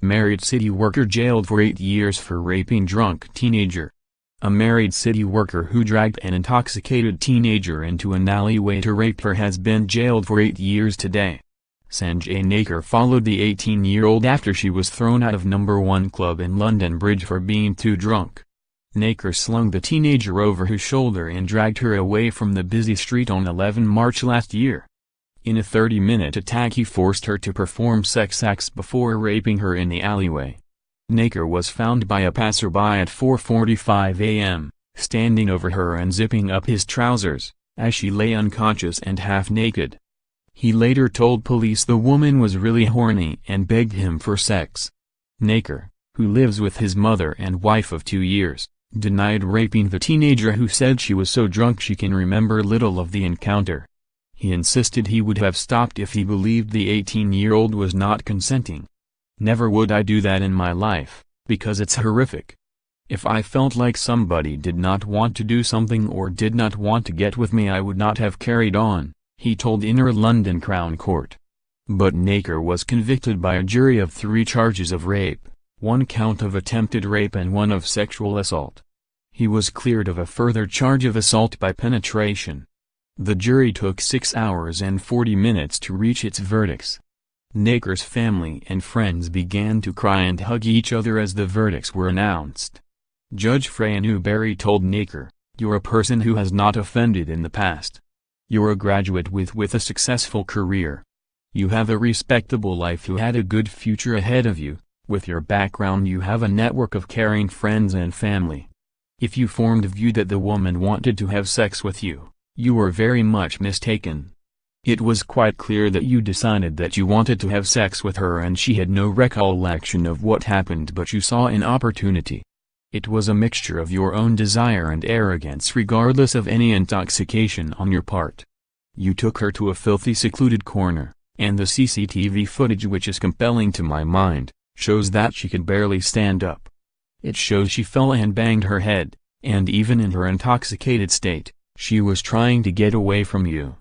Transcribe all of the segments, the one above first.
Married city worker jailed for 8 years for raping drunk teenager. A married city worker who dragged an intoxicated teenager into an alleyway to rape her has been jailed for 8 years today. Sanjay Naker followed the 18-year-old after she was thrown out of No. 1 club in London Bridge for being too drunk. Naker slung the teenager over his shoulder and dragged her away from the busy street on 11 March last year. In a 30-minute attack he forced her to perform sex acts before raping her in the alleyway. Naker was found by a passerby at 4:45 a.m., standing over her and zipping up his trousers, as she lay unconscious and half-naked. He later told police the woman was really horny and begged him for sex. Naker, who lives with his mother and wife of 2 years, denied raping the teenager, who said she was so drunk she can remember little of the encounter. He insisted he would have stopped if he believed the 18-year-old was not consenting. "Never would I do that in my life, because it's horrific. If I felt like somebody did not want to do something or did not want to get with me, I would not have carried on," he told Inner London Crown Court. But Naker was convicted by a jury of 3 charges of rape, 1 count of attempted rape and 1 of sexual assault. He was cleared of a further charge of assault by penetration. The jury took 6 hours and 40 minutes to reach its verdicts. Naker's family and friends began to cry and hug each other as the verdicts were announced. Judge Freya Newberry told Naker, "You're a person who has not offended in the past. You're a graduate with a successful career. You have a respectable life. You had a good future ahead of you. With your background you have a network of caring friends and family. If you formed the view that the woman wanted to have sex with you, you were very much mistaken. It was quite clear that you decided that you wanted to have sex with her and she had no recollection of what happened, but you saw an opportunity. It was a mixture of your own desire and arrogance regardless of any intoxication on your part. You took her to a filthy secluded corner, and the CCTV footage, which is compelling to my mind, shows that she could barely stand up. It shows she fell and banged her head, and even in her intoxicated state, she was trying to get away from you.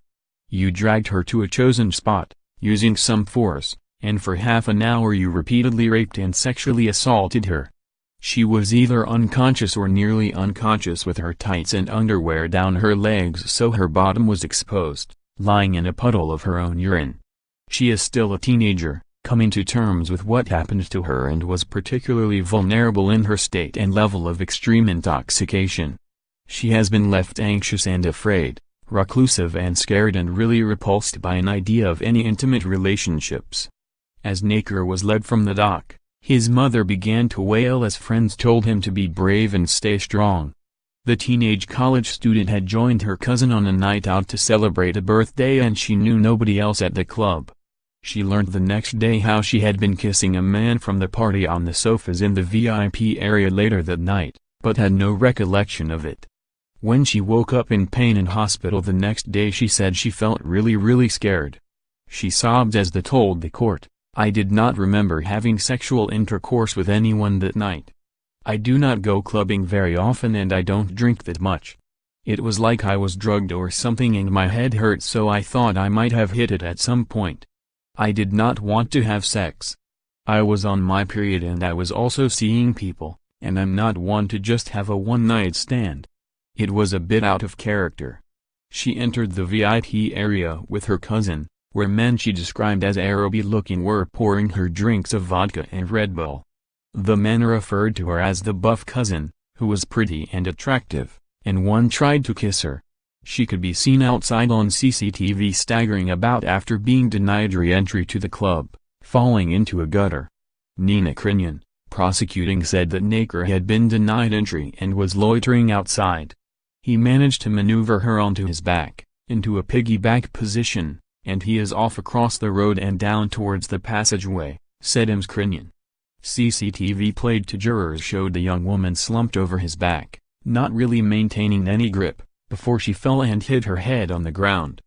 You dragged her to a chosen spot, using some force, and for half an hour you repeatedly raped and sexually assaulted her. She was either unconscious or nearly unconscious with her tights and underwear down her legs so her bottom was exposed, lying in a puddle of her own urine. She is still a teenager, coming to terms with what happened to her, and was particularly vulnerable in her state and level of extreme intoxication. She has been left anxious and afraid, reclusive and scared, and really repulsed by an idea of any intimate relationships." As Naker was led from the dock, his mother began to wail as friends told him to be brave and stay strong. The teenage college student had joined her cousin on a night out to celebrate a birthday, and she knew nobody else at the club. She learned the next day how she had been kissing a man from the party on the sofas in the VIP area later that night, but had no recollection of it. When she woke up in pain in hospital the next day, she said she felt really scared. She sobbed as they told the court, "I did not remember having sexual intercourse with anyone that night. I do not go clubbing very often and I don't drink that much. It was like I was drugged or something and my head hurt, so I thought I might have hit it at some point. I did not want to have sex. I was on my period and I was also seeing people, and I'm not one to just have a one-night stand. It was a bit out of character." She entered the VIP area with her cousin, where men she described as Araby-looking were pouring her drinks of vodka and Red Bull. The men referred to her as the buff cousin, who was pretty and attractive, and one tried to kiss her. She could be seen outside on CCTV staggering about after being denied re-entry to the club, falling into a gutter. Nina Krinian, prosecuting, said that Naker had been denied entry and was loitering outside. He managed to maneuver her onto his back, into a piggyback position, and he is off across the road and down towards the passageway, said Ms. Krinian. CCTV played to jurors showed the young woman slumped over his back, not really maintaining any grip, before she fell and hit her head on the ground.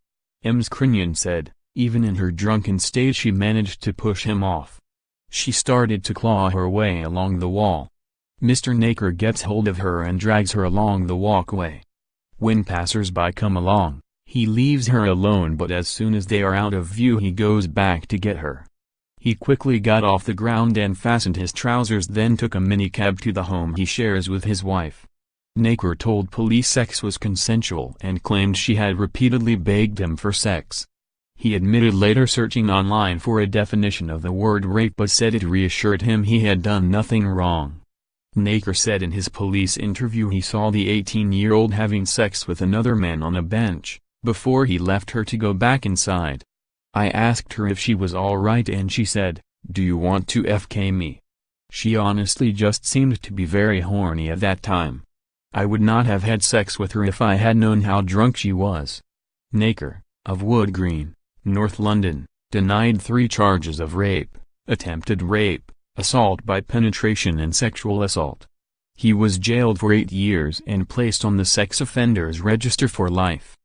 Ms. Krinian said, even in her drunken state she managed to push him off. She started to claw her way along the wall. Mr. Naker gets hold of her and drags her along the walkway. When passers-by come along, he leaves her alone, but as soon as they are out of view he goes back to get her. He quickly got off the ground and fastened his trousers, then took a minicab to the home he shares with his wife. Naker told police sex was consensual and claimed she had repeatedly begged him for sex. He admitted later searching online for a definition of the word rape but said it reassured him he had done nothing wrong. Naker said in his police interview he saw the 18-year-old having sex with another man on a bench, before he left her to go back inside. I asked her if she was alright and she said, "Do you want to FK me?" She honestly just seemed to be very horny at that time. I would not have had sex with her if I had known how drunk she was. Naker, of Wood Green, North London, denied 3 charges of rape, attempted rape, assault by penetration and sexual assault. He was jailed for 8 years and placed on the sex offenders register for life.